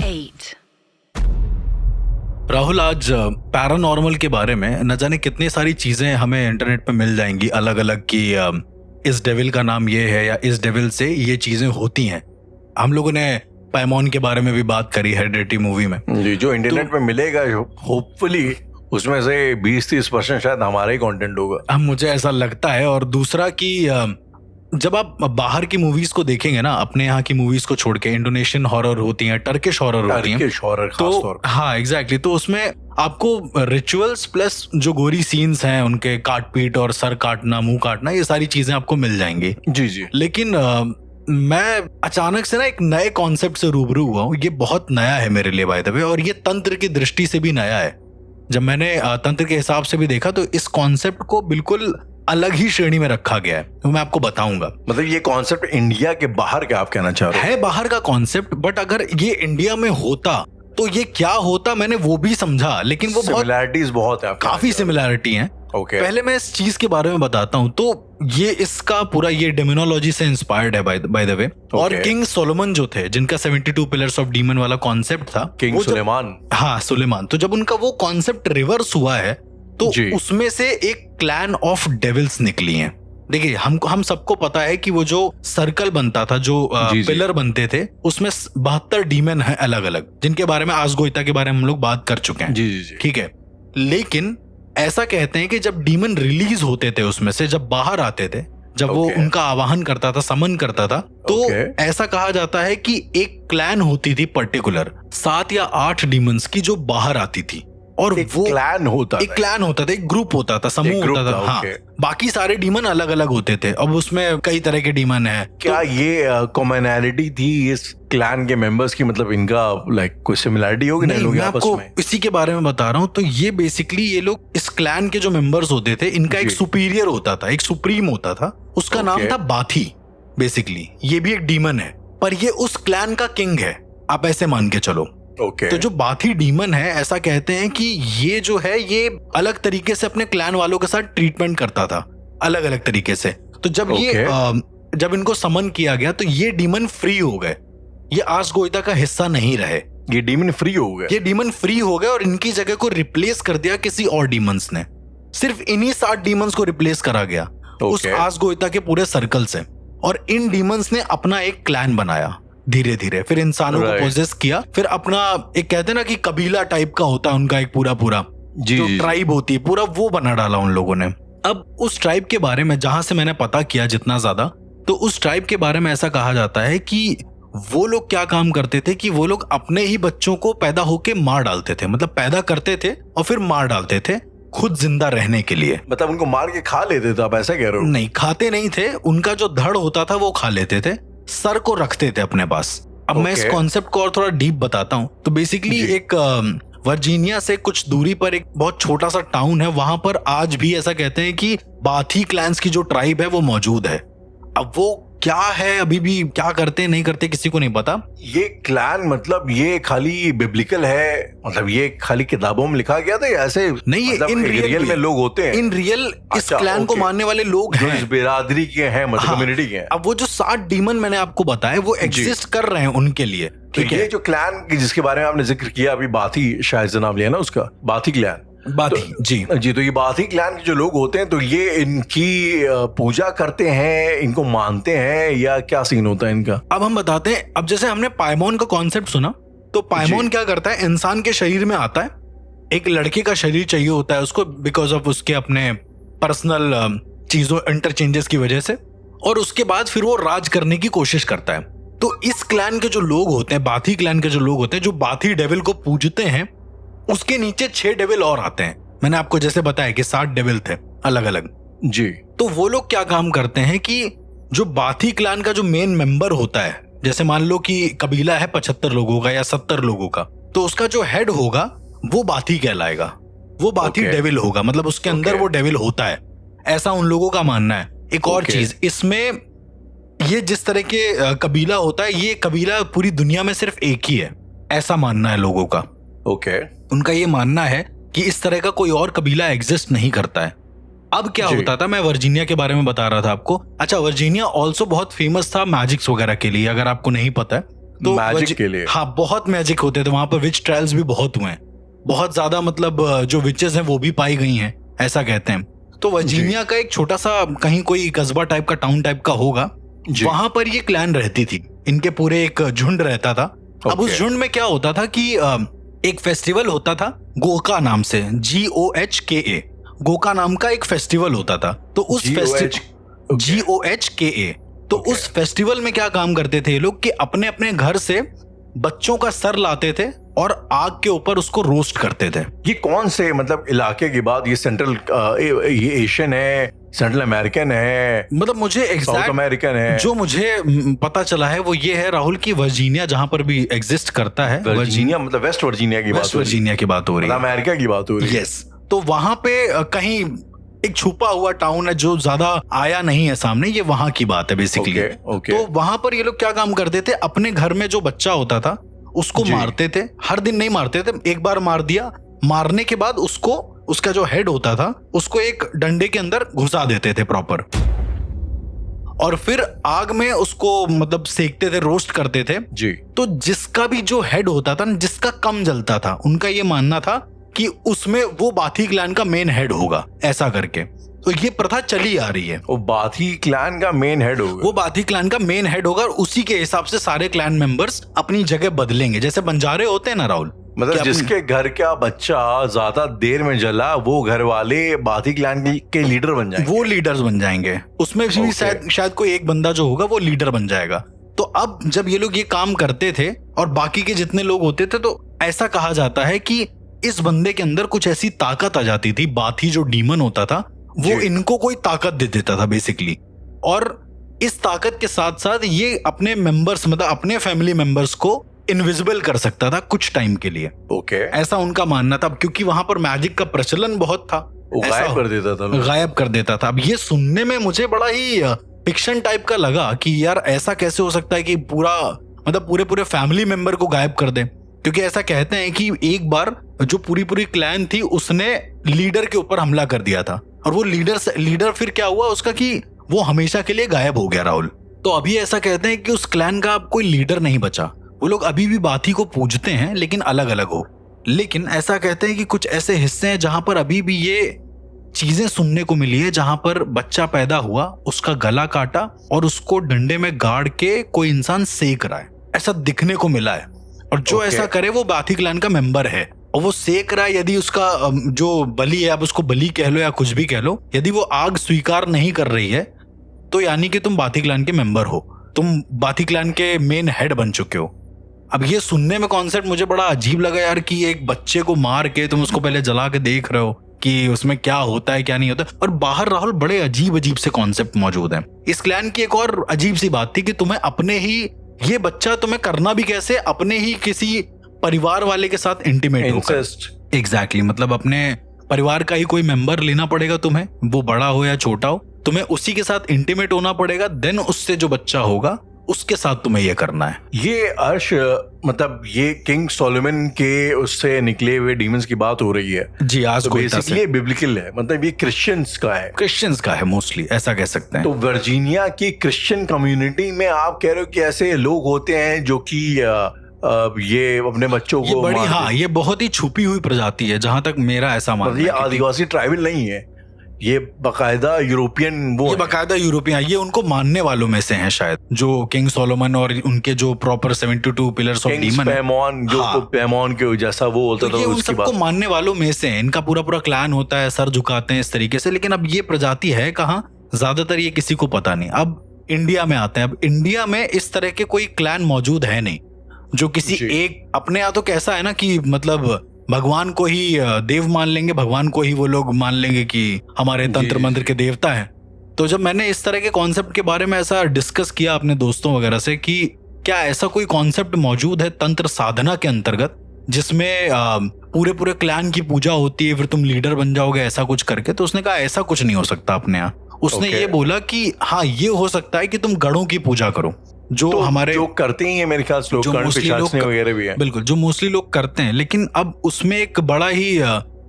8. राहुल, आज पैरानॉर्मल के बारे में न जाने कितनी सारी चीजें हमें इंटरनेट पे मिल जाएंगी अलग अलग कि इस डेविल का नाम ये है या इस डेविल से ये चीजें होती हैं। हम लोगों ने पैमॉन के बारे में भी बात करी हेरेडिटी मूवी में। जी, जो इंटरनेट पे मिलेगा होपफुली उसमें से 20-30% शायद हमारा ही कंटेंट होगा। अब मुझे ऐसा लगता है। और दूसरा कि जब आप बाहर की मूवीज को देखेंगे ना, अपने यहाँ की मूवीज को छोड़ के, इंडोनेशियन हॉरर होती हैं, टर्किश हॉरर होती हैं, तो हाँ एग्जैक्टली, तो उसमें आपको रिचुअल्स प्लस जो गोरी सीन्स हैं उनके काट पीट और सर काटना, मुंह काटना, ये सारी चीजें आपको मिल जाएंगी। जी जी। लेकिन मैं अचानक से ना एक नए कॉन्सेप्ट से रूबरू हुआ हूँ। ये बहुत नया है मेरे लिए बाय द वे, और ये तंत्र की दृष्टि से भी नया है। जब मैंने तंत्र के हिसाब से भी देखा तो इस कॉन्सेप्ट को बिल्कुल अलग ही श्रेणी में रखा गया है, तो मैं आपको बताऊंगा। मतलब ये कॉन्सेप्ट इंडिया के बाहर का आप कहना चाह रहे हैं? है बाहर का कॉन्सेप्ट, बट अगर ये इंडिया में होता तो ये क्या होता, मैंने वो भी समझा। लेकिन वो सिमिलैरिटीज बहुत है, काफी सिमिलैरिटी हैं। पहले मैं इस चीज के बारे में बताता हूँ। तो ये इसका पूरा ये डेमोनोलॉजी से इंस्पायर्ड है बाय द वे। और किंग सोलोमन जो थे, जिनका 72 पिलर्स ऑफ डीमन वाला कॉन्सेप्ट था, किंग सुलेमान। हाँ सुलेमान। तो जब उनका वो कॉन्सेप्ट रिवर्स हुआ है तो उसमें से एक क्लैन ऑफ डेविल्स निकली हैं। देखिए, हम सबको पता है कि वो जो सर्कल बनता था, जो पिलर बनते थे, उसमें 72 डीमन है अलग अलग, जिनके बारे में आसगोइता के बारे में हम लोग बात कर चुके हैं। जी जी जी। ठीक है। लेकिन ऐसा कहते हैं कि जब डीमन रिलीज होते थे उसमें से, जब बाहर आते थे, जब वो उनका आवाहन करता था, समन करता था, तो ऐसा कहा जाता है कि एक क्लैन होती थी पर्टिकुलर, 7 या 8 डीमंस की, जो बाहर आती थी। और वो क्लैन होता था, एक ग्रुप होता था, समूह होता था। हाँ, बाकी सारे डीमन अलग अलग होते थे। अब उसमें कई तरह के डीमन है। क्या ये कॉमनैलिटी थी इस क्लैन के मेंबर्स की? मतलब इनका लाइक कोई सिमिलैरिटी होगी? नहीं, मैं आपको इसी के बारे में बता रहा हूँ। तो ये बेसिकली ये लोग, इस क्लैन के जो मेंबर्स होते थे, इनका एक सुपीरियर होता था, एक सुप्रीम होता था, उसका नाम था बाथी। बेसिकली ये भी एक डीमन है, पर ये उस क्लैन का किंग है, आप ऐसे मान के चलो। तो जो बाथी डीमन है, ऐसा कहते हैं कि ये जो है, ये अलग तरीके से अपने क्लैन वालों के साथ ट्रीटमेंट करता था, अलग अलग तरीके से। तो जब जब इनको समन किया गया तो ये डीमन फ्री हो गए, ये आसगोइता का हिस्सा नहीं रहे। ये डीमन फ्री हो गए और इनकी जगह को रिप्लेस कर दिया किसी और डीमंस ने। सिर्फ इन्हीं 7 डीमंस को रिप्लेस करा गया उस आसगोइता के पूरे सर्कल से। और इन डीमंस ने अपना एक क्लैन बनाया धीरे धीरे, फिर इंसानों को पोजेस किया, फिर अपना एक कहते हैं ना कि कबीला टाइप का होता है उनका, एक पूरा जो ट्राइब होती है, पूरा वो बना डाला उन लोगों ने। अब उस ट्राइब के बारे में जहां से मैंने पता किया जितना ज्यादा, तो उस ट्राइब के बारे में ऐसा कहा जाता है कि वो लोग क्या काम करते थे कि वो लोग अपने ही बच्चों को पैदा होके मार डालते थे। मतलब पैदा करते थे और फिर मार डालते थे, खुद जिंदा रहने के लिए। मतलब उनको मार के खा लेते थे? आप ऐसा कह रहे हो? नहीं, खाते नहीं थे। उनका जो धड़ होता था वो खा लेते थे, सर को रखते थे अपने पास। अब मैं इस कॉन्सेप्ट को और थोड़ा डीप बताता हूँ। तो बेसिकली एक वर्जीनिया से कुछ दूरी पर एक बहुत छोटा सा टाउन है, वहां पर आज भी ऐसा कहते हैं कि बाथी क्लैंस की जो ट्राइब है वो मौजूद है। अब वो क्या है, अभी भी क्या करते नहीं करते किसी को नहीं पता। ये क्लैन मतलब ये खाली बिब्लिकल है? मतलब ये खाली किताबों में लिखा गया था या ऐसे? नहीं, ये मतलब इन रियल में लोग होते हैं, इन रियल इस क्लैन को मानने वाले लोग हैं, इस बिरादरी के हैं, मतलब कम्युनिटी के हैं। अब वो जो 7 डीमन मैंने आपको बताया वो एग्जिस्ट कर रहे हैं उनके लिए। ठीक है। ये जो क्लैन जिसके बारे में आपने जिक्र किया अभी, बाथी शायद से नाम लिया ना उसका, बाथी क्लैन। बाथी जी। तो ये बाथी क्लैन के जो लोग होते हैं, तो ये इनकी पूजा करते हैं, इनको मानते हैं, या क्या सीन होता है इनका? अब हम बताते हैं। अब जैसे हमने पाइमोन का कॉन्सेप्ट सुना, तो पाइमोन क्या करता है, इंसान के शरीर में आता है, एक लड़के का शरीर चाहिए होता है उसको, बिकॉज ऑफ उसके अपने पर्सनल चीजों, इंटरचेंजेस की वजह से, और उसके बाद फिर वो राज करने की कोशिश करता है। तो इस क्लैन के जो लोग होते हैं, बाथी क्लैन के जो लोग होते हैं, जो बाथी डेविल को पूजते हैं, उसके नीचे 6 डेविल और आते हैं। मैंने आपको जैसे बताया कि 7 डेविल थे अलग अलग जी। तो वो लोग क्या काम करते हैं कि जो बाथी क्लैन का जो मेन मेंबर होता है, जैसे मान लो कि कबीला है 75 लोगों का या 70 लोगों का, तो उसका जो हेड होगा वो बाथी कहलाएगा, वो बाथी डेविल होगा। मतलब उसके अंदर वो डेविल होता है, ऐसा उन लोगों का मानना है। एक और चीज इसमें, ये जिस तरह के कबीला होता है, ये कबीला पूरी दुनिया में सिर्फ एक ही है, ऐसा मानना है लोगों का। उनका ये मानना है कि इस तरह का कोई और कबीला एग्जिस्ट नहीं करता है। अब क्या होता था, मैं वर्जीनिया के बारे में बता रहा था आपको। अच्छा, वर्जीनिया ऑल्सो बहुत फेमस था मैजिक्स वगैरह के लिए, अगर आपको नहीं पता है तो मैजिक के लिए। हाँ, बहुत मैजिक होते थे वहां पर। विच ट्रायल्स भी बहुत हुए हैं, बहुत ज्यादा, मतलब जो विचेस हैं वो भी पाई गई हैं, ऐसा कहते हैं। तो वर्जीनिया का एक छोटा सा कहीं कोई कस्बा टाइप का, टाउन टाइप का होगा, वहां पर ये क्लैन रहती थी, इनके पूरे एक झुंड रहता था। अब उस झुंड में क्या होता था कि एक फेस्टिवल होता था गोका नाम से, GOHKA, गोका नाम का एक फेस्टिवल होता था। तो उस GOHKA, तो उस फेस्टिवल में क्या काम करते थे ये लोग कि अपने अपने घर से बच्चों का सर लाते थे और आग के ऊपर उसको रोस्ट करते थे। ये कौन से मतलब इलाके की बात? ये सेंट्रल, ये एशियन है, सेंट्रल अमेरिकन है, मतलब मुझे साउथ अमेरिकन है? जो मुझे पता चला है वो ये है राहुल की वर्जीनिया जहां पर भी एग्जिस्ट करता है। वर्जीनिया मतलब वेस्ट वर्जीनिया की बात, वेस्ट वर्जीनिया की बात हो रही है, अमेरिका की बात हो रही है। यस। तो वहां पे कहीं एक छुपा हुआ टाउन है जो ज्यादा आया नहीं है सामने, ये वहां की बात है बेसिकली। तो वहां पर ये लोग क्या काम करते थे, अपने घर में जो बच्चा होता था उसको मारते थे। हर दिन नहीं मारते थे, एक बार मार दिया, मारने के बाद उसको, उसका जो हेड होता था उसको एक डंडे के अंदर घुसा देते थे प्रॉपर, और फिर आग में उसको मतलब सेकते थे, रोस्ट करते थे जी। तो जिसका भी जो हेड होता था, जिसका कम जलता था, उनका ये मानना था कि उसमें वो बाथी क्लैन का मेन हेड होगा, ऐसा करके। तो ये प्रथा चली आ रही है। वो बाथी क्लैन का मेन हेड होगा, वो बाथी क्लैन का मेन हेड होगा, और उसी के हिसाब से सारे क्लैन मेंबर्स अपनी जगह बदलेंगे। जैसे बंजारे होते हैं ना राहुल, मतलब जिसके घर का बच्चा ज्यादा देर में जला, वो घर वाले बाथी क्लैन के लीडर बन जाएंगे, वो लीडर्स बन जाएंगे। उसमें भी शायद कोई एक बंदा जो होगा वो लीडर बन जाएगा। तो अब जब ये लोग ये काम करते थे और बाकी के जितने लोग होते थे, तो ऐसा कहा जाता है कि इस बंदे के अंदर कुछ ऐसी ताकत आ जाती थी, बाथी जो डीमन होता था वो इनको कोई ताकत दे देता था बेसिकली, और इस ताकत के साथ साथ ये अपने मेंबर्स, मतलब अपने फैमिली मेंबर्स को इनविजिबल कर सकता था कुछ टाइम के लिए। ऐसा उनका मानना था, क्योंकि वहां पर मैजिक का प्रचलन बहुत था, गायब कर देता था, गायब कर देता था। अब ये सुनने में मुझे बड़ा ही फिक्शन टाइप का लगा कि यार ऐसा कैसे हो सकता है कि पूरा, मतलब पूरे फैमिली मेंबर को गायब कर दे, क्योंकि ऐसा कहते हैं कि एक बार जो पूरी क्लैन थी उसने लीडर के ऊपर हमला कर दिया था, और वो लीडर फिर क्या हुआ उसका कि वो हमेशा के लिए गायब हो गया राहुल। तो अभी ऐसा कहते हैं कि उस क्लैन का अब कोई लीडर नहीं बचा, वो लोग अभी भी बाथी को पूजते हैं लेकिन अलग अलग हो। लेकिन ऐसा कहते हैं कि कुछ ऐसे हिस्से हैं जहां पर अभी भी ये चीजें सुनने को मिली है, जहां पर बच्चा पैदा हुआ, उसका गला काटा और उसको डंडे में गाड़ के कोई इंसान सेक रहा है, ऐसा दिखने को मिला है। और जो ऐसा करे वो बाथी क्लैन का मेंबर है, और वो सेक रहा है। यदि उसका जो बलि है, आप उसको बलि कह लो या कुछ भी कह लो, यदि वो आग स्वीकार नहीं कर रही है तो यानी कि तुम बाथी क्लैन के मेंबर हो, तुम बाथी क्लैन के मेन हेड बन चुके हो। अब ये सुनने में कॉन्सेप्ट मुझे बड़ा अजीब लगा यार, कि एक बच्चे को मार के तुम उसको पहले जला के देख रहे हो कि उसमें क्या होता है क्या नहीं होता। और बाहर राहुल बड़े अजीब से कॉन्सेप्ट मौजूद हैं। इस क्लैन की एक और अजीब सी बात थी कि तुम्हें अपने ही, ये बच्चा तुम्हें करना भी कैसे, अपने ही किसी परिवार वाले के साथ इंटीमेट होकर। एग्जैक्टली, मतलब अपने परिवार का ही कोई मेंबर लेना पड़ेगा तुम्हें, वो बड़ा हो या छोटा हो, तुम्हें उसी के साथ इंटीमेट होना पड़ेगा, देन उससे जो बच्चा होगा उसके साथ तुम्हें ये करना है। ये अर्श, मतलब ये किंग सोलोमन के उससे निकले हुए डीमंस की बात हो रही है जी। आज तो बेसिकली ये बिब्लिकल है, मतलब ये क्रिश्चियंस का है मोस्टली, ऐसा कह सकते हैं। तो वर्जीनिया की क्रिश्चियन कम्युनिटी में आप कह रहे हो कि ऐसे लोग होते हैं जो कि ये अपने बच्चों को बड़ी, हाँ, ये बहुत ही छुपी हुई प्रजाति है जहां तक मेरा ऐसा मानना है। ये आदिवासी ट्राइबल नहीं है, ये बकायदा यूरोपियन, वो ये बकायदा यूरोपियन, ये उनको मानने वालों में से हैं शायद, जो किंग सोलोमन और उनके जो प्रॉपर 72 पिलर्स ऑफ डीमन, पैमॉन, जो पैमॉन के जैसा वो बोलता था, उन सबको मानने वालों में से हैं। इनका पूरा क्लैन होता है, सर झुकाते हैं इस तरीके से। लेकिन अब ये प्रजाति है कहाँ, ज्यादातर ये किसी को पता नहीं। अब इंडिया में आते हैं। अब इंडिया में इस तरह के कोई क्लैन मौजूद है नहीं जो किसी एक, अपने यहाँ तो कैसा है ना कि मतलब भगवान को ही देव मान लेंगे, भगवान को ही वो लोग मान लेंगे कि हमारे तंत्र मंत्र के देवता हैं। तो जब मैंने इस तरह के कॉन्सेप्ट के बारे में ऐसा डिस्कस किया अपने दोस्तों वगैरह से कि क्या ऐसा कोई कॉन्सेप्ट मौजूद है तंत्र साधना के अंतर्गत जिसमें पूरे क्लैन की पूजा होती है, फिर तुम लीडर बन जाओगे ऐसा कुछ करके, तो उसने कहा ऐसा कुछ नहीं हो सकता अपने यहाँ। उसने ये बोला कि हाँ, ये हो सकता है कि तुम गणों की पूजा करो, जो तो हमारे जो करते ही है मेरे ख्याल से, लोग पिशाचने वगैरह भी है, बिल्कुल, जो मोस्टली लोग करते हैं। लेकिन अब उसमें एक बड़ा ही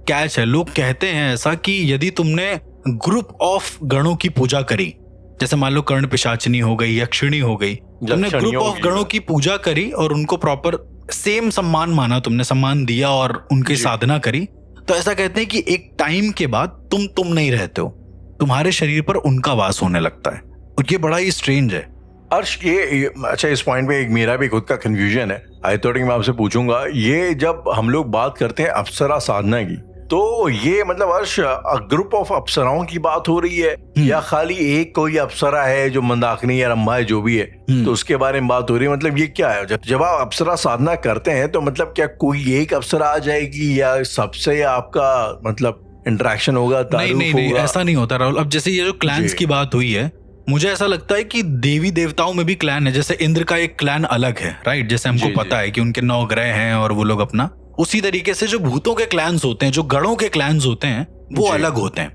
कैच है। लोग कहते हैं ऐसा कि यदि तुमने ग्रुप ऑफ गणों की पूजा करी, जैसे मान लो कर्ण पिशाचनी हो गई, यक्षिणी हो गई, तुमने ग्रुप ऑफ गणों की पूजा करी और उनको प्रॉपर सेम सम्मान माना, तुमने सम्मान दिया और उनकी साधना करी, तो ऐसा कहते हैं कि एक टाइम के बाद तुम नहीं रहते हो, तुम्हारे शरीर पर उनका वास होने लगता है। और ये बड़ा ही स्ट्रेंज है। अर्श, ये अच्छा, इस पॉइंट पे एक मेरा भी खुद का कंफ्यूजन है। आई थॉट कि मैं आपसे पूछूंगा, ये जब हम लोग बात करते हैं अप्सरा साधना की, तो ये मतलब अर्श ग्रुप ऑफ अप्सराओं की बात हो रही है या खाली एक कोई अप्सरा है जो मंदाकिनी या रंभा है जो भी है, तो उसके बारे में बात हो रही है? मतलब ये क्या है, जब आप अप्सरा साधना करते हैं तो मतलब क्या कोई एक अप्सरा आ जाएगी या सबसे आपका मतलब इंटरेक्शन होगा? नहीं, ऐसा नहीं होता राहुल। अब जैसे ये जो क्लैन्स की बात हुई है, मुझे ऐसा लगता है कि देवी देवताओं में भी क्लैन है। जैसे इंद्र का एक क्लैन अलग है, राइट? जैसे हमको पता है कि उनके 9 ग्रह हैं और वो लोग अपना, उसी तरीके से जो भूतों के क्लैन्स होते हैं, जो गणों के क्लैन्स होते हैं, वो अलग होते हैं,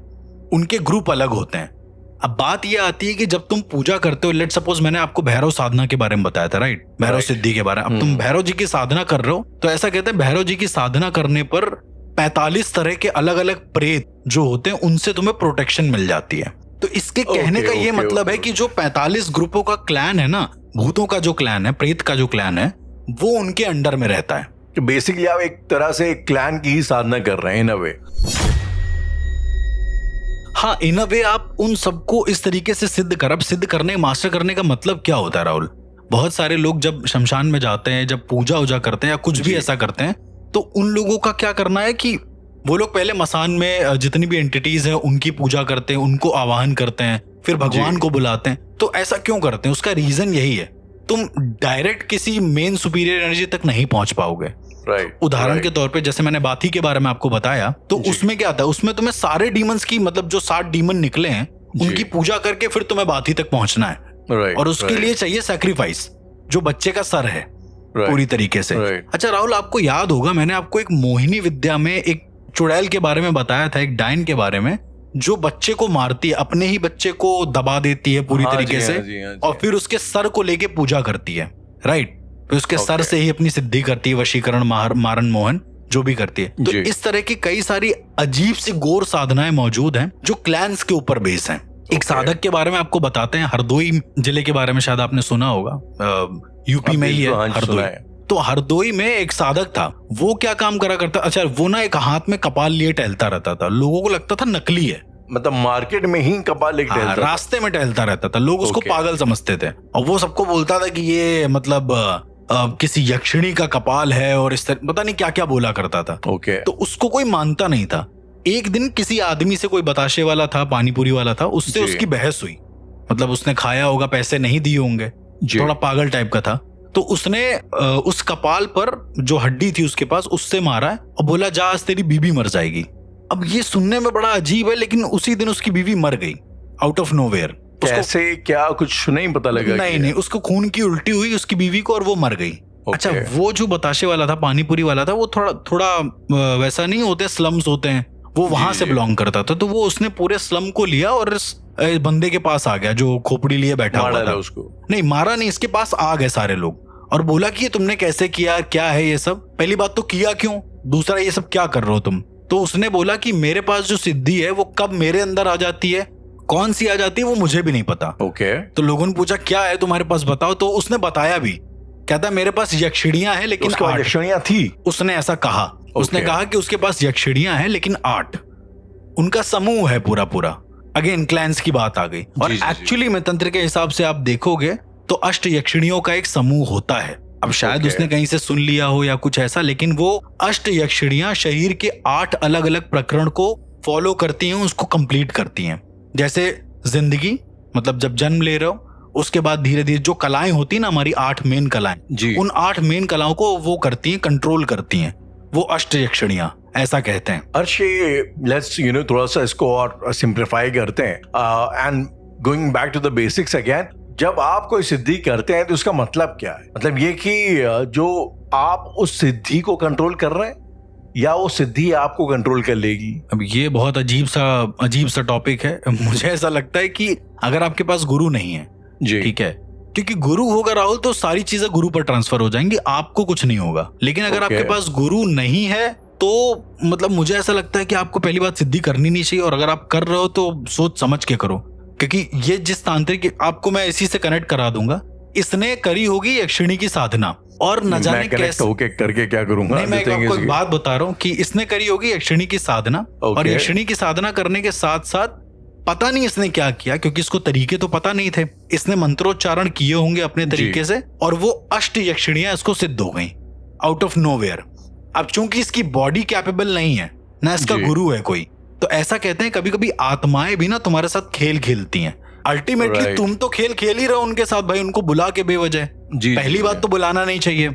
उनके ग्रुप अलग होते हैं। अब बात ये आती है कि जब तुम पूजा करते हो, लेट सपोज मैंने आपको भैरव साधना के बारे में बताया था, राइट? भैरव सिद्धि के बारे में। अब तुम भैरव जी की साधना कर रहे हो, तो ऐसा कहते हैं भैरव जी की साधना करने पर 45 तरह के अलग अलग प्रेत जो होते हैं उनसे तुम्हें प्रोटेक्शन मिल जाती है। तो इसके कहने का ये मतलब है कि जो 45 ग्रुपों का क्लैन है ना, भूतों का जो क्लैन है, प्रेत का जो क्लैन है, वो उनके अंडर में रहता है। तो बेसिकली आप एक तरह से एक क्लैन की ही साधना कर रहे हैं इन अ वे। हाँ, इन अ वे आप उन सबको इस तरीके से सिद्ध करने, मास्टर करने का मतलब क्या होता है राहुल? बहुत सारे लोग जब शमशान में जाते हैं, जब पूजा उजा करते हैं या कुछ भी ऐसा करते हैं, तो उन लोगों का क्या करना है कि वो लोग पहले मसान में जितनी भी एंटिटीज हैं उनकी पूजा करते हैं, उनको आवाहन करते हैं, फिर भगवान को बुलाते हैं। तो ऐसा क्यों करते हैं? उसका रीजन यही है, तुम डायरेक्ट किसी मेन सुपीरियर एनर्जी तक नहीं पहुंच पाओगे। उदाहरण के तौर पे जैसे मैंने बाथी के बारे में आपको बताया, तो उसमें क्या था, उसमें तुम्हें सारे डीमंस की, मतलब जो 60 डीमन निकले हैं, उनकी पूजा करके फिर तुम्हें बाथी तक पहुंचना है। और उसके लिए चाहिए सैक्रिफाइस, जो बच्चे का सर है पूरी तरीके से। अच्छा राहुल, आपको याद होगा मैंने आपको एक मोहिनी विद्या में एक चुड़ैल के बारे में बताया था, एक डायन के बारे में, जो बच्चे को मारती है, अपने ही बच्चे को दबा देती है पूरी तरीके से, और फिर उसके सर को लेके पूजा करती है, राइट? फिर उसके सर से ही अपनी सिद्धि करती है, वशीकरण, मारन मोहन जो भी करती है। तो इस तरह की कई सारी अजीब सी गौर साधनाएं मौजूद हैं जो क्लैंस के ऊपर बेस हैं। एक साधक के बारे में आपको बताते हैं, हरदोई जिले के बारे में शायद आपने सुना होगा, यूपी में ही है हरदोई। तो हरदोई में एक साधक था, वो क्या काम करा करता, अच्छा वो ना एक हाथ में कपाल लिए टहलता रहता था, लोगों को लगता था नकली है, मतलब मार्केट में ही कपाल लेके टहलता था, रास्ते में टहलता रहता था, लोग उसको पागल समझते थे, और वो सबको बोलता था कि ये मतलब किसी यक्षिणी का कपाल है, और इस तरह पता नहीं क्या क्या बोला करता था। तो उसको कोई मानता नहीं था। एक दिन किसी आदमी से, कोई बताशे वाला था, पानीपुरी वाला था, उससे उसकी बहस हुई, मतलब उसने खाया होगा, पैसे नहीं दिए होंगे, थोड़ा पागल टाइप का था। तो उसने उस कपाल पर जो हड्डी थी उसके पास, उससे मारा है और बोला जा आज तेरी बीवी मर जाएगी। अब ये सुनने में बड़ा अजीब है, लेकिन उसी दिन उसकी बीवी मर गई आउट ऑफ नोवेयर। कैसे, क्या कुछ नहीं पता लगा? नहीं, उसको खून की उल्टी हुई उसकी बीवी को और वो मर गई। अच्छा, वो जो बताशे वाला था, पानीपुरी वाला था, वो थोड़ा वैसा नहीं होते, स्लम्स होते हैं, वो वहां से बिलोंग करता था। तो वो उसने पूरे स्लम को लिया और इस बंदे के पास आ गया जो खोपड़ी लिए बैठा हुआ था। उसको नहीं मारा नहीं, इसके पास आ गए सारे लोग और बोला कि ये तुमने कैसे किया, क्या है ये सब? पहली बात तो किया क्यों, दूसरा ये सब क्या कर रहे हो तुम? तो उसने बोला कि मेरे पास जो सिद्धि है वो कब मेरे अंदर आ जाती है, कौन सी आ जाती है, वो मुझे भी नहीं पता। तो लोगों ने पूछा क्या है तुम्हारे पास, बताओ। तो उसने बताया भी, कहता मेरे पास यक्षिणियां हैं लेकिन यक्षिणियां थी, उसने ऐसा कहा। उसने कहा कि उसके पास यक्षिणियां हैं लेकिन 8 उनका समूह है पूरा। अगेन क्लैंस की बात आ गई। और एक्चुअली में तंत्र के हिसाब से आप देखोगे तो अष्ट यक्षिणियों का एक समूह होता है। अब शायद उसने कहीं से सुन लिया हो या कुछ ऐसा, लेकिन वो अष्ट यक्षिणियां शरीर के 8 अलग अलग प्रकरण को फॉलो करती हैं, उसको कंप्लीट करती हैं। जैसे जिंदगी, मतलब जब जन्म ले रहे हो, उसके बाद धीरे धीरे जो कलाएं होती है ना, हमारी 8 मेन कलाएं, उन 8 मेन कलाओं को वो करती हैं, कंट्रोल करती हैं, वो अष्ट यक्षिणियां ऐसा कहते हैं। अर्शी, लेट्स थोड़ा सा इसको और सिंप्लीफाई करते हैं and going back to the basics again. जब आप कोई सिद्धि करते हैं तो उसका मतलब क्या है? मतलब ये कि जो आप उस सिद्धि को कंट्रोल कर रहे हैं या वो सिद्धि आपको कंट्रोल कर लेगी? अब ये बहुत अजीब सा टॉपिक है। मुझे ऐसा लगता है कि अगर आपके पास गुरु नहीं है, ठीक है, क्योंकि गुरु होगा राहुल तो सारी चीजें गुरु पर ट्रांसफर हो जाएंगी, आपको कुछ नहीं होगा। लेकिन अगर आपके पास गुरु नहीं है तो मतलब मुझे ऐसा लगता है कि आपको पहली बात सिद्धि करनी नहीं चाहिए, और अगर आप कर रहे हो तो सोच समझ के करो। क्योंकि ये जिस तांत्रिक, आपको मैं इसी से कनेक्ट करा दूंगा, इसने करी होगी यक्षिणी की साधना, और न जाने कैसे होके करके क्या करूंगा। नहीं, मैं आपको एक बात बता रहा हूँ कि इसने करी होगी यक्षिणी की साधना, और यक्षिणी की साधना करने के साथ साथ पता नहीं इसने क्या किया, क्योंकि इसको तरीके तो पता नहीं थे, इसने मंत्रोच्चारण किए होंगे अपने तरीके से, और वो अष्ट यक्षिणियां इसको सिद्ध हो गई आउट ऑफ नोवेयर। अब चूंकि इसकी बॉडी कैपेबल नहीं है, ना इसका गुरु है कोई, तो ऐसा कहते हैं कभी कभी आत्माएं भी ना तुम्हारे साथ खेल खेलती हैं। अल्टीमेटली तुम तो खेल खेल ही रहो उनके साथ भाई, उनको बुला के बेवजह। पहली बात तो बुलाना नहीं चाहिए।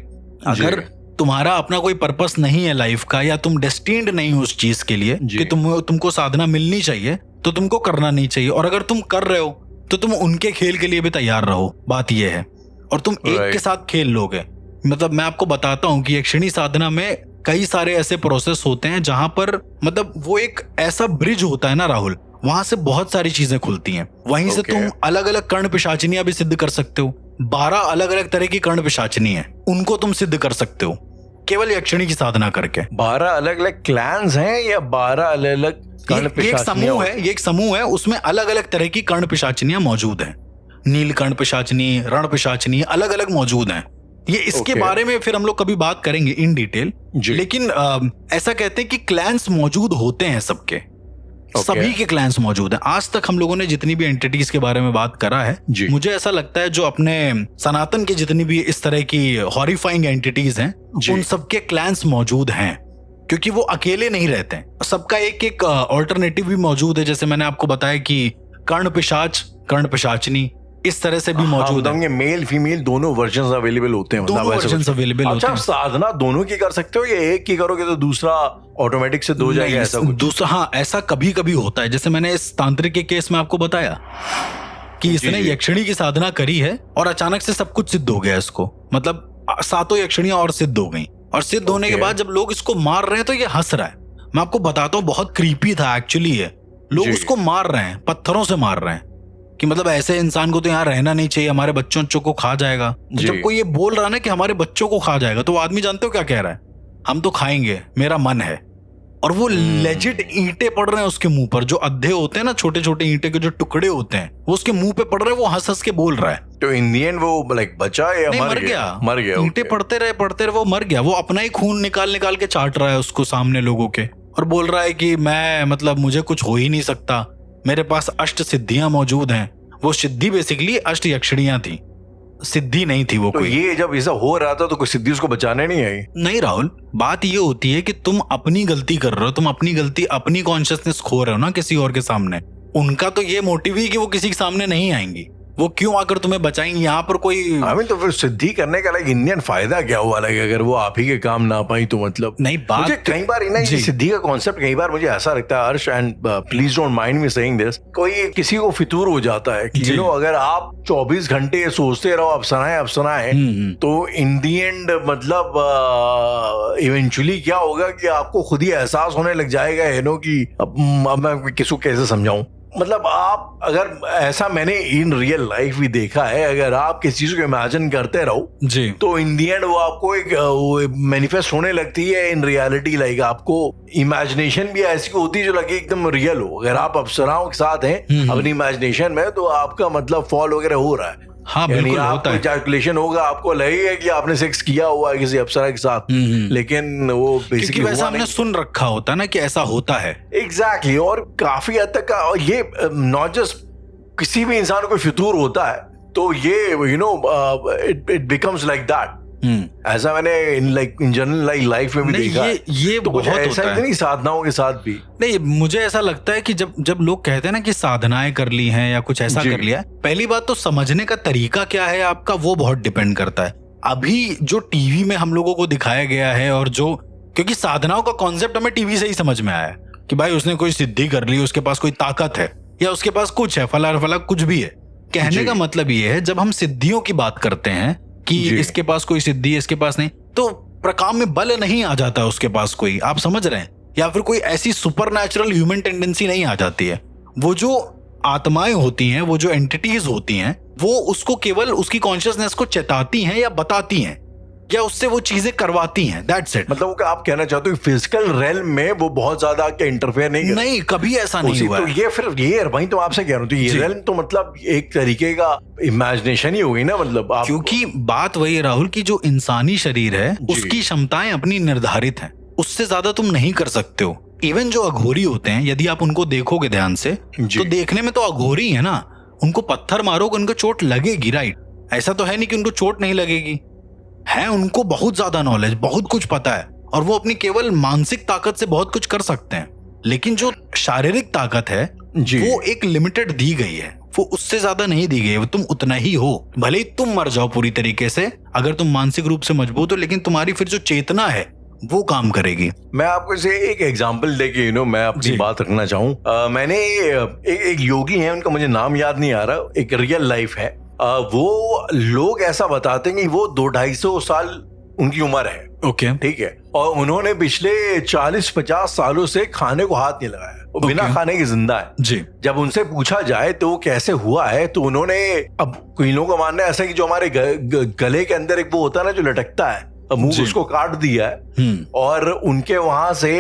अगर तुम्हारा अपना कोई पर्पस नहीं है लाइफ का, या तुम डेस्टिन्ड नहीं हो उस चीज के लिए कि तुमको साधना मिलनी चाहिए, तो तुमको करना नहीं चाहिए। और अगर तुम कर रहे हो तो तुम उनके खेल के लिए भी तैयार रहो, बात यह है। और तुम एक के साथ खेल लोगे। मतलब मैं आपको बताता हूँ कि यक्षिणी साधना में कई सारे ऐसे प्रोसेस होते हैं जहां पर मतलब वो एक ऐसा ब्रिज होता है ना राहुल, वहां से बहुत सारी चीजें खुलती हैं। वहीं से तुम अलग अलग कर्ण पिशाचिनियां भी सिद्ध कर सकते हो। 12 अलग अलग तरह की कर्ण पिशाचिनी है, उनको तुम सिद्ध कर सकते हो केवल यक्षिणी की साधना करके। 12 अलग अलग क्लैन्स हैं या 12 अलग अलग कर्ण पिशाचिनियां? एक समूह है, ये एक समूह है, उसमें अलग अलग तरह की कर्ण पिशाचिनियां मौजूद हैं। नील कर्ण पिशाचिनी, रण पिशाचिनी, अलग अलग मौजूद हैं। ये इसके बारे में फिर हम लोग कभी बात करेंगे इन डिटेल। लेकिन ऐसा कहते हैं कि क्लैन्स मौजूद होते हैं सबके, सभी के क्लैन्स मौजूद हैं। आज तक हम लोगों ने जितनी भी एंटिटीज के बारे में बात करा है, मुझे ऐसा लगता है जो अपने सनातन की जितनी भी इस तरह की हॉरिफाइंग एंटिटीज हैं, उन सबके क्लैन्स मौजूद हैं, क्योंकि वो अकेले नहीं रहते हैं। सबका एक एक ऑल्टरनेटिव भी मौजूद है। जैसे मैंने आपको बताया कि कर्ण पिशाच, कर्ण पिशाचिनी, इस तरह से भी मौजूद है। मेल फीमेल दोनों वर्जन्स अवेलेबल होते हैं, दोनों वर्जन्स अवेलेबल होते हैं। साधना दोनों की कर सकते हो या एक की करोगे तो दूसरा ऑटोमेटिक से दो जाएगा, ऐसा कुछ? दूसरा, हाँ, ऐसा कभी कभी होता है। जैसे मैंने इस तांत्रिक के केस में आपको बताया कि इसने यक्षिणी की साधना करी है और अचानक से सब कुछ सिद्ध हो गया इसको। मतलब 7 यक्षिणियां और सिद्ध हो गई, और सिद्ध होने के बाद जब लोग इसको मार रहे हैं तो ये हंस रहा है। मैं आपको बताता हूँ, बहुत क्रीपी था एक्चुअली। ये लोग उसको मार रहे हैं, पत्थरों से मार रहे हैं कि मतलब ऐसे इंसान को तो यहाँ रहना नहीं चाहिए, हमारे बच्चों को खा जाएगा। जब कोई ये बोल रहा है ना कि हमारे बच्चों को खा जाएगा, तो वो आदमी जानते हो क्या कह रहा है? हम तो खाएंगे, मेरा मन है। और वो लेजिट ईंटे पड़ रहे हैं उसके मुंह पर, जो अद्धे होते हैं ना, छोटे छोटे ईंटे के जो टुकड़े होते हैं, वो उसके मुंह पे पड़ रहे हैं। वो हंस हंस के बोल रहा है। तो इन दी एंड वो लाइक बचा या मर गया? मर गया। ईंटे पड़ते रहे वो मर गया। वो अपना ही खून निकाल निकाल के चाट रहा है उसको सामने लोगों के, और बोल रहा है कि मैं मतलब मुझे कुछ हो ही नहीं सकता, मेरे पास अष्ट सिद्धियां मौजूद हैं। वो सिद्धि बेसिकली अष्ट यक्षिणियां थी, सिद्धि नहीं थी वो। तो कोई ये जब ऐसा हो रहा था तो कोई सिद्धि उसको बचाने नहीं आई? नहीं राहुल, बात ये होती है कि तुम अपनी गलती कर रहे हो, तुम अपनी गलती, अपनी कॉन्शियसनेस खो रहे हो ना किसी और के सामने। उनका तो ये मोटिव ही कि वो किसी के सामने नहीं आएंगी, वो क्यों आकर तुम्हें बचाएंगी? यहाँ पर कोई तो फिर सिद्धि करने का इंडियन फायदा क्या हुआ? अगर वो आप ही के काम ना पाई तो मतलब नहीं। बात मुझे कई बार सिद्धि का कॉन्सेप्ट कई बार मुझे ऐसा लगता है Harsh, and please don't mind me saying this, कोई किसी को फितूर हो जाता है कि अगर आप 24 घंटे सोचते रहो अफसनाएं तो इन दी एंड मतलब इवेंचुअली क्या होगा कि आपको खुद ही एहसास होने लग जाएगा कि अब मैं किसको कैसे समझाऊं। मतलब आप अगर ऐसा मैंने इन रियल लाइफ भी देखा है, अगर आप किसी चीज को इमेजिन करते रहो जी, तो इन दी एंड वो आपको एक मैनिफेस्ट होने लगती है इन रियलिटी। लाइक आपको इमेजिनेशन भी ऐसी होती है जो लगे एकदम रियल हो। अगर आप अप्सराओं के साथ हैं अपनी इमेजिनेशन में, तो आपका मतलब फॉल वगैरह हो रहा है। हाँ, बिल्कुल होता है। इजैकुलेशन होगा, आपको लगेगा कि आपने सेक्स किया हुआ है किसी अप्सरा के साथ, लेकिन वो बेसिकली वैसा हमने सुन रखा होता है ना कि ऐसा होता है। एग्जैक्टली। और काफी हद तक ये नॉट जस्ट किसी भी इंसान को फितूर होता है तो ये इट बिकम्स लाइक दैट। ऐसा मैंने इन जनरल लाइफ में भी देखा। ये तो बहुत ऐसा होता है। नहीं, साधनाओं के साथ भी नहीं, मुझे ऐसा लगता है कि जब लोग कहते हैं ना कि साधनाएं कर ली हैं या कुछ ऐसा कर लिया, पहली बात तो समझने का तरीका क्या है आपका, वो बहुत डिपेंड करता है। अभी जो टीवी में हम लोगों को दिखाया गया है, और जो क्योंकि साधनाओं का कॉन्सेप्ट हमें टीवी से ही समझ में आया कि भाई उसने कोई सिद्धि कर ली, उसके पास कोई ताकत है, या उसके पास कुछ है, फला कुछ भी है। कहने का मतलब ये है, जब हम सिद्धियों की बात करते हैं कि इसके पास कोई सिद्धि है, इसके पास नहीं, तो प्रकाम में बल नहीं आ जाता है उसके पास कोई, आप समझ रहे हैं, या फिर कोई ऐसी सुपरनैचुरल ह्यूमन टेंडेंसी नहीं आ जाती है। वो जो आत्माएं होती हैं, वो जो एंटिटीज होती हैं, वो उसको केवल उसकी कॉन्शियसनेस को चेताती हैं या बताती हैं या उससे वो चीजें करवाती हैं, दैट्स इट। मतलब वो आप कहना चाहते हो फिजिकल रेल में वो बहुत ज्यादा क्या इंटरफेयर नहीं करते? नहीं, कभी ऐसा नहीं हुआ तो है। ये फिर ये वही तो आपसे कह रहा हूँ, तो ये रेल तो मतलब एक तरीके का इमेजिनेशन ही हो गई ना, मतलब आप, क्योंकि बात वही है राहुल की जो इंसानी शरीर है उसकी क्षमताएं अपनी निर्धारित हैं, उससे ज्यादा तुम नहीं कर सकते हो। इवन जो अघोरी होते हैं, यदि आप उनको देखोगे ध्यान से तो देखने में तो अघोरी है ना, उनको पत्थर मारोगे उनको चोट लगेगी, राइट? ऐसा तो है नहीं कि उनको चोट नहीं लगेगी, है उनको बहुत ज्यादा नॉलेज, बहुत कुछ पता है, और वो अपनी केवल मानसिक ताकत से बहुत कुछ कर सकते हैं। लेकिन जो शारीरिक ताकत है वो एक लिमिटेड दी गई है, वो उससे ज्यादा नहीं दी गई है। तुम उतना ही हो, भले ही तुम मर जाओ पूरी तरीके से, अगर तुम मानसिक रूप से मजबूत हो, लेकिन तुम्हारी फिर जो चेतना है वो काम करेगी। मैं आपको इसे एक एग्जांपल देके मैं अपनी बात रखना चाहूँ। मैंने एक योगी हैं, उनका मुझे नाम याद नहीं आ रहा, एक रियल लाइफ है। वो लोग ऐसा बताते हैं कि वो 200-250 साल उनकी उम्र है, ओके, ठीक है, और उन्होंने पिछले 40-50 सालों से खाने को हाथ नहीं लगाया, वो बिना खाने के जिंदा है जी। जब उनसे पूछा जाए तो वो कैसे हुआ है, तो उन्होंने, अब कोई लोगों का मानना है ऐसा कि जो हमारे गले के अंदर एक वो होता है ना जो लटकता है, मुंह उसको काट दिया है, और उनके वहां से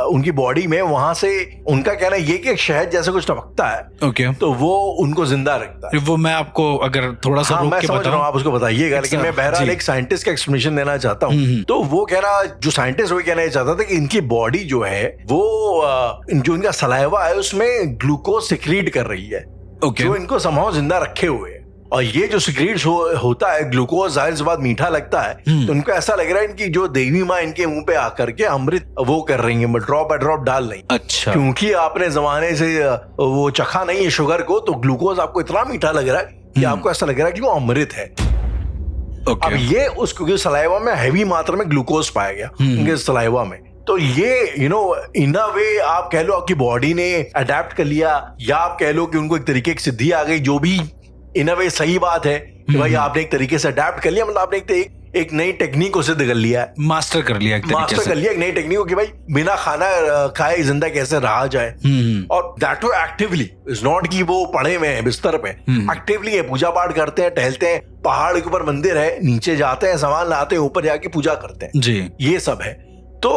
उनकी बॉडी में वहां से उनका कहना ये कि एक शहद जैसा कुछ टपकता है, ओके, तो वो उनको जिंदा रखता है। वो मैं आपको अगर थोड़ा सा रोक के समझ रहा हूँ, आप उसको बताइएगा, लेकिन मैं बहरहाल एक साइंटिस्ट का एक्सप्लेनेशन देना चाहता हूँ। तो वो कहना, जो साइंटिस्ट वो कहना ये चाहता था कि इनकी बॉडी जो है वो जो इनका सलाइवा है उसमें ग्लूकोज सिक्रीट कर रही है, जो इनको समहाउ जिंदा रखे हुए है। और ये जो सिक्रीट होता है ग्लूकोज, जाहिर सी बात मीठा लगता है, तो उनको ऐसा लग रहा है इनकी जो देवी माँ इनके मुंह पे आकर के अमृत वो कर रही है, ड्रॉप बाय ड्रॉप डाल रही। अच्छा, क्योंकि आपने जमाने से वो चखा नहीं है शुगर को, तो ग्लूकोज आपको इतना मीठा लग रहा है कि आपको ऐसा लग रहा है कि वो अमृत है। अब ये उसको सलाइवा में हैवी मात्रा में ग्लूकोज पाया गया उनके सलाइवा में, तो ये इन अ वे आप कह लो आपकी बॉडी ने अडेप्ट कर लिया, या आप कह लो कि उनको एक तरीके की सिद्धि आ गई, जो भी इन अ वे सही बात है कि भाई आपने एक तरीके से अडेप्ट कर लिया, मतलब आपने एक नई टेक्निक को सिद्ध कर लिया है, मास्टर कर लिया एक नई टेक्निक को कि भाई बिना खाना खाए जिंदा कैसे रहा जाए। और दैट एक्टिवली, इज नॉट कि वो पड़े हुए हैं बिस्तर पे, एक्टिवली पूजा पाठ करते हैं, टहलते हैं, पहाड़ के ऊपर मंदिर है, नीचे जाते हैं, सामान लाते हैं, ऊपर जाके पूजा करते हैं जी, ये सब है। तो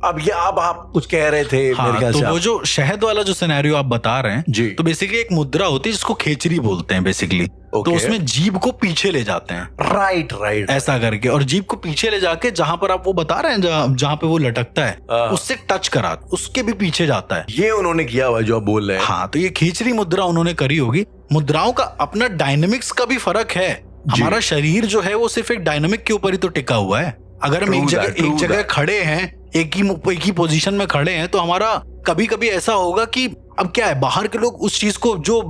अब ये आप कुछ कह रहे थे, मेरे ख्याल से वो जो शहद वाला जो सिनेरियो आप बता रहे हैं जी, तो बेसिकली एक मुद्रा होती है जिसको खेचरी बोलते हैं बेसिकली, तो उसमें जीभ को पीछे ले जाते हैं, राइट ऐसा करके, और जीभ को पीछे ले जाके जहां पर आप वो बता रहे हैं जहां पे वो लटकता है उससे टच करा, उसके भी पीछे जाता है। ये उन्होंने किया हुआ जो आप बोल रहे हैं। हाँ, तो ये खेचरी मुद्रा उन्होंने करी होगी। मुद्राओं का अपना डायनेमिक्स का भी फर्क है, हमारा शरीर जो है वो सिर्फ एक डायनेमिक के ऊपर ही तो टिका हुआ है। अगर हम एक जगह खड़े हैं, एक ही पोजीशन में खड़े हैं, तो हमारा कभी कभी ऐसा होगा कि अब क्या है, बाहर के लोग उस चीज को, जो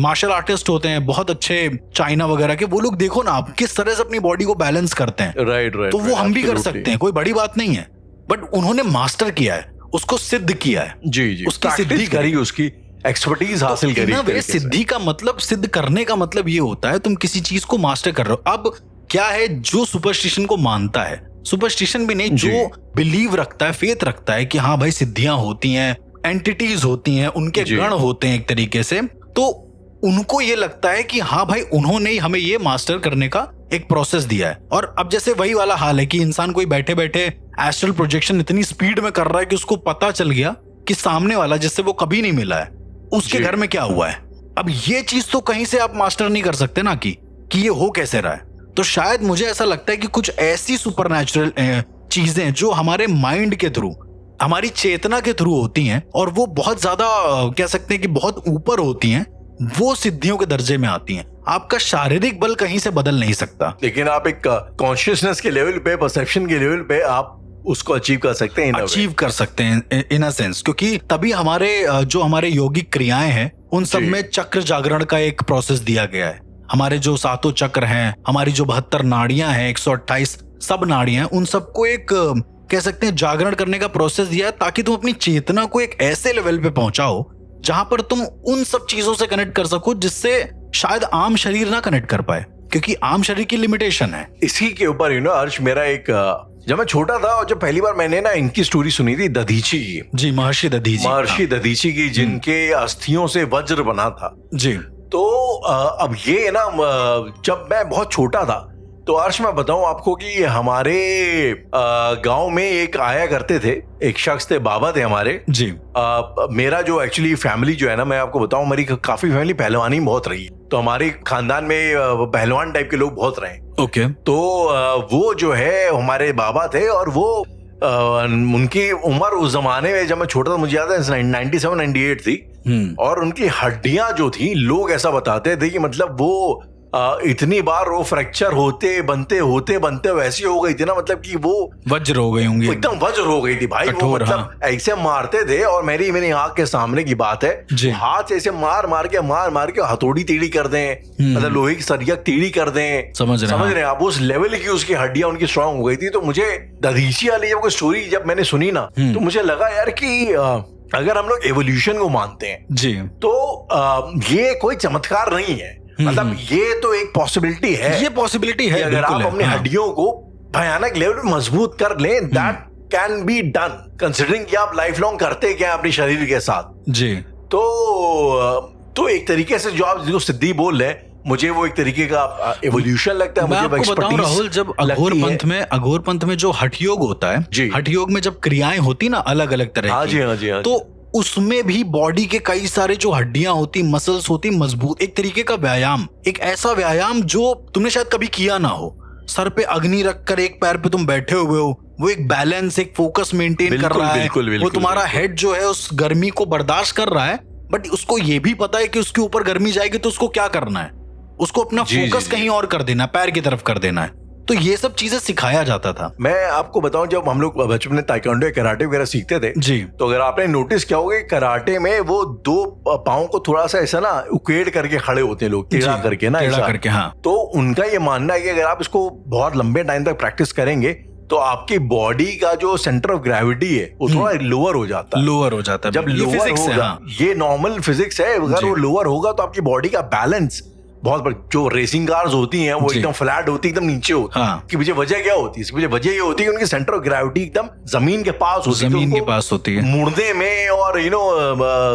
मार्शल आर्टिस्ट होते हैं बहुत अच्छे चाइना वगैरह के, वो लोग देखो ना आप किस तरह से अपनी बॉडी को बैलेंस करते हैं, राइट, तो वो हम भी कर सकते हैं, कोई बड़ी बात नहीं है, बट उन्होंने मास्टर किया है, उसको सिद्ध किया है, जी, उसकी सिद्धि करी, उसकी एक्सपर्टीज हासिल करी। सिद्धि का मतलब, सिद्ध करने का मतलब ये होता है तुम किसी चीज को मास्टर कर रहे हो। अब क्या है, जो सुपरस्टिशन को मानता है, सुपरस्टिशन भी नहीं, जो बिलीव रखता है, फेथ रखता है कि हाँ भाई सिद्धियां होती हैं, एंटिटीज होती हैं, उनके गण होते हैं एक तरीके से, तो उनको ये लगता है कि हाँ भाई उन्होंने हमें ये मास्टर करने का एक प्रोसेस दिया है। और अब जैसे वही वाला हाल है कि इंसान कोई बैठे बैठे एस्ट्रल प्रोजेक्शन इतनी स्पीड में कर रहा है कि उसको पता चल गया कि सामने वाला जिससे वो कभी नहीं मिला है उसके घर में क्या हुआ है। अब ये चीज तो कहीं से आप मास्टर नहीं कर सकते ना कि ये हो कैसे रहा है। तो शायद मुझे ऐसा लगता है कि कुछ ऐसी सुपरनैचुरल चीजें जो हमारे माइंड के थ्रू, हमारी चेतना के थ्रू होती हैं, और वो बहुत ज्यादा कह सकते हैं कि बहुत ऊपर होती हैं, वो सिद्धियों के दर्जे में आती हैं। आपका शारीरिक बल कहीं से बदल नहीं सकता, लेकिन आप एक कॉन्शियसनेस के लेवल पे, परसेप्शन के लेवल पे आप उसको अचीव कर सकते हैं, अचीव कर सकते हैं इन अ सेंस, क्योंकि तभी हमारे जो हमारे यौगिक क्रियाएं हैं उन सब में चक्र जागरण का एक प्रोसेस दिया गया है। हमारे जो 7 चक्र हैं, हमारी जो 72 नाड़ियां हैं, 128 सब नाड़ियां, उन सबको एक कह सकते हैं जागरण करने का प्रोसेस दिया है, ताकि तुम अपनी चेतना को एक ऐसे लेवल पे पहुंचाओ जहां पर तुम उन सब चीजों से कनेक्ट कर सको जिससे शायद आम शरीर ना कनेक्ट कर पाए, क्योंकि आम शरीर की लिमिटेशन है। इसी के ऊपर अर्श, मेरा एक, जब मैं छोटा था और जब पहली बार मैंने ना इनकी स्टोरी सुनी थी, दधीची की, जी, महर्षि दधीची की, जिनके अस्थियों से वज्र बना था जी। तो अब ये ना, जब मैं बहुत छोटा था तो अर्श मैं बताऊं आपको कि हमारे गांव में एक आया करते थे, एक शख्स थे, बाबा थे हमारे जी। मेरा जो एक्चुअली फैमिली जो है ना, मैं आपको बताऊं हमारी काफी फैमिली पहलवानी में बहुत रही, तो हमारे खानदान में पहलवान टाइप के लोग बहुत रहे। ओके। तो वो जो है हमारे बाबा थे और वो उनकी उम्र उस जमाने में जब मैं छोटा था, मुझे याद है 97-98 थी, और उनकी हड्डियां जो थी लोग ऐसा बताते थे कि मतलब वो इतनी बार वो फ्रैक्चर होते बनते वैसी हो गई थी ना, मतलब कि वो वज्र हो गई होंगी, एकदम वज्र हो गई थी भाई। वो मतलब ऐसे मारते थे, और मेरी आंख के सामने की बात है, हाथ ऐसे मार के हथौड़ी टेढ़ी कर दें, मतलब लोहे की सरिया टेढ़ी कर दें, समझ रहे हैं आप, उस लेवल की उसकी हड्डियां उनकी स्ट्रांग हो गई थी। तो मुझे दधीची वाली जब कोई स्टोरी जब मैंने सुनी ना, तो मुझे लगा यार कि अगर हम लोग एवोल्यूशन को मानते हैं जी, तो ये कोई चमत्कार नहीं है, मतलब ये तो एक पॉसिबिलिटी है, ये पॉसिबिलिटी है अगर आप अपनी हड्डियों को भयानक लेवल पे मजबूत कर लें, that can be done, considering कि आप लाइफ लॉन्ग करते क्या अपने शरीर के साथ जी। तो एक तरीके से जो आप जो सिद्धि बोल रहे हैं, मुझे वो एक तरीके का एवोल्यूशन लगता है। मैं आपको बताऊं राहुल, जब अघोर पंथ में जो हठ योग होता है, हठ योग में जब क्रियाएं होती ना अलग अलग तरह की, तो उसमें भी बॉडी के कई सारे जो हड्डियां होती, मसल्स होती मजबूत, एक तरीके का व्यायाम, एक ऐसा व्यायाम जो तुमने शायद कभी किया ना हो। सर पे अग्नि रखकर एक पैर पे तुम बैठे हुए हो, वो एक बैलेंस, एक फोकस मेंटेन कर रहा है, वो तुम्हारा हेड जो है उस गर्मी को बर्दाश्त कर रहा है, बट उसको ये भी पता है कि उसके ऊपर गर्मी जाएगी तो उसको क्या करना है, उसको अपना फोकस कहीं और कर देना, पैर की तरफ कर देना है। तो ये सब चीजें सिखाया जाता था। मैं आपको बताऊं, जब हम लोग बचपन में ताइक्वांडो या कराटे वगैरह सीखते थे जी, तो अगर आपने नोटिस किया होगा, कराटे में वो दो पाँव को थोड़ा सा ऐसा ना उकेड़ करके खड़े होते हैं लोग, टेढ़ा करके ना, टेढ़ा करके। हाँ। तो उनका ये मानना है कि अगर आप इसको बहुत लंबे टाइम तक प्रैक्टिस करेंगे तो आपकी बॉडी का जो सेंटर ऑफ ग्रेविटी है वो थोड़ा लोअर हो जाता है। जब लोअर होगा, ये नॉर्मल फिजिक्स है, अगर वो लोअर होगा तो आपकी बॉडी का बैलेंस बहुत, जो रेसिंग कार्स होती हैं वो एकदम फ्लैट होती है, एकदम नीचे होती है। हाँ। कि मुझे वजह क्या होती है, इसकी वजह ये होती है कि उनकी सेंटर ऑफ ग्रेविटी एकदम जमीन के पास होती है, मुड़ने में और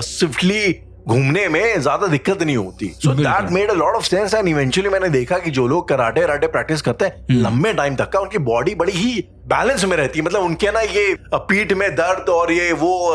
स्विफ्टली घूमने में ज्यादा दिक्कत नहीं होती। So that made a lot of sense, and eventually मैंने देखा कि जो लोग कराटे प्रैक्टिस करते हैं लंबे टाइम तक का, उनकी बॉडी बड़ी ही बैलेंस में रहती है। मतलब उनके ना ये पीठ में दर्द और ये वो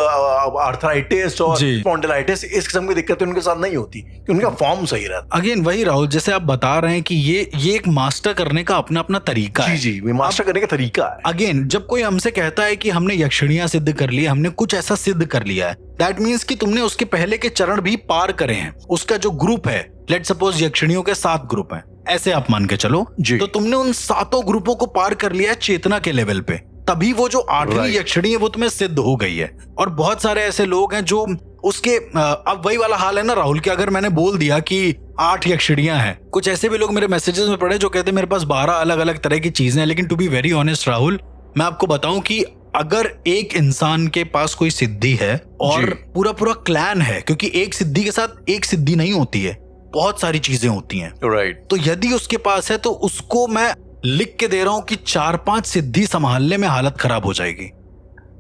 आर्थराइटिस और स्पॉन्डिलाइटिस, इस किस्म की दिक्कतें उनके साथ नहीं होती, कि उनका फॉर्म सही रहता। अगेन वही राहुल, जैसे आप बता रहे हैं कि ये एक मास्टर करने का अपना अपना तरीका है। जी, मास्टर करने का तरीका है। अगेन जब कोई हमसे कहता है कि हमने यक्षिणियां सिद्ध कर ली, हमने कुछ ऐसा सिद्ध कर लिया है, दैट मीन्स कि तुमने उसके पहले के चरण भी पार करे हैं। उसका जो ग्रुप है, लेट सपोज यक्षिणियों के 7 ग्रुप हैं, ऐसे आप मान के चलो, तो तुमने उन 7 ग्रुपों को पार कर लिया है चेतना के लेवल पे, तभी वो जो 8वीं यक्षिणी है वो तुम्हें सिद्ध हो गई है। और बहुत सारे ऐसे लोग हैं जो उसके अब वही वाला हाल है ना राहुल, कि अगर मैंने बोल दिया कि 8 यक्षिणियां हैं, कुछ ऐसे भी लोग मेरे मैसेजेस में पढ़े जो कहते हैं मेरे पास 12 अलग अलग तरह की चीजें हैं। लेकिन to be very honest Rahul, मैं आपको बताऊं कि अगर एक इंसान के पास कोई सिद्धि है और पूरा क्लैन है, क्योंकि एक सिद्धि के साथ एक सिद्धि नहीं होती है, बहुत सारी चीजें होती हैं, तो यदि उसके पास है तो उसको मैं लिख के दे रहा हूं कि 4-5 सिद्धि संभालने में हालत खराब हो जाएगी।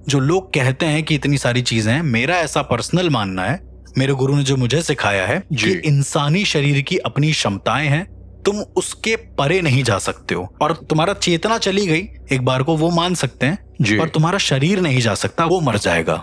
जो लोग कहते हैं कि इतनी सारी चीजें हैं, मेरा ऐसा पर्सनल मानना है, मेरे गुरु ने जो मुझे सिखाया है कि इंसानी शरीर की अपनी क्षमताएं हैं, तुम उसके परे नहीं जा सकते हो। और तुम्हारा चेतना चली गई एक बार को, वो मान सकते हैं, पर तुम्हारा शरीर नहीं जा सकता, वो मर जाएगा।